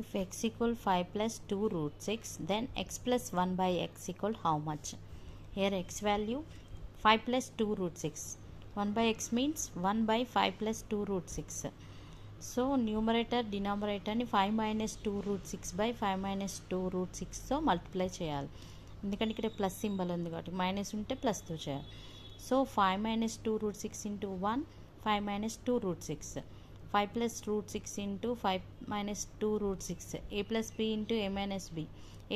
If x equal 5 plus 2 root 6, then x plus 1 by x equal how much? Here x value 5 plus 2 root 6. 1 by x means 1 by 5 plus 2 root 6. So numerator denominator ni 5 minus 2 root 6 by 5 minus 2 root 6 తో multiply చేయాలి. ఎందుకంటే ఇక్కడ plus symbol ఉంది కాబట్టి minus ఉంటే ప్లస్తో చేయాలి. So 5 minus 2 root 6 into 1, 5 minus 2 root 6. 5 plus root 6 into 5 minus 2 root 6. A plus b into a minus b.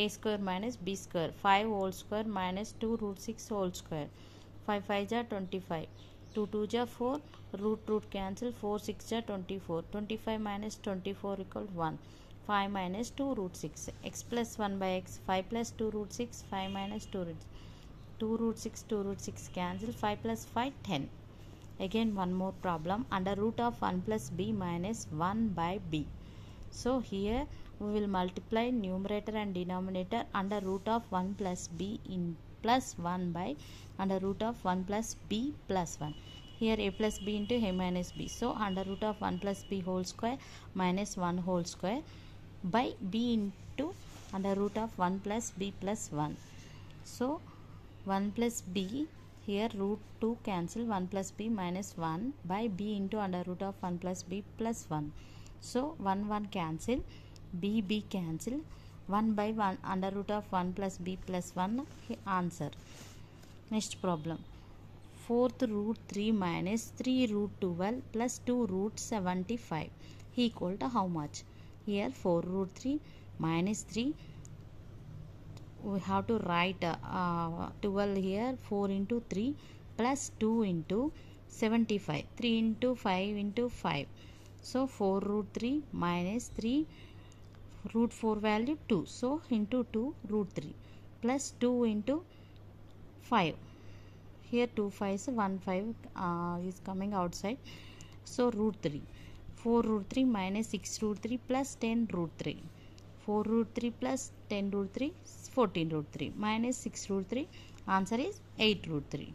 A square minus b square. 5 whole square minus 2 root 6 whole square. 5 5 ja 25. 2 2 ja 4. Root cancel. 4 6 ja 24. 25 minus 24 equal 1. 5 minus 2 root 6. X plus 1 by x. 5 plus 2 root 6. 5 minus 2 root 2 root 6. 2 root 6 cancel. 5 plus 5 10. Again one more problem. Under root of 1 plus b minus 1 by b. So here we will multiply numerator and denominator under root of 1 plus b in plus 1 by under root of 1 plus b plus 1. Here a plus b into a minus b. So under root of 1 plus b whole square minus 1 whole square by b into under root of 1 plus b plus 1. So 1 plus b, here root 2 cancel, 1 plus b minus 1 by b into under root of 1 plus b plus 1. So 1 1 cancel, b cancel, 1 by 1 under root of 1 plus b plus 1 answer. Next problem. 4th root 3 minus 3 root 12 plus 2 root 75 equal to how much? Here 4 root 3 minus 3. We have to write 12 here, 4 into 3 plus 2 into 75, 3 into 5 into 5. So 4 root 3 minus 3 root 4 value 2. So into 2 root 3 plus 2 into 5. Here 2 5s, 1 5 is coming outside. So root 3. 4 root 3 minus 6 root 3 plus 10 root 3. 4 root 3 plus 10 root 3, 14 root 3 minus 6 root 3. Answer is 8 root 3.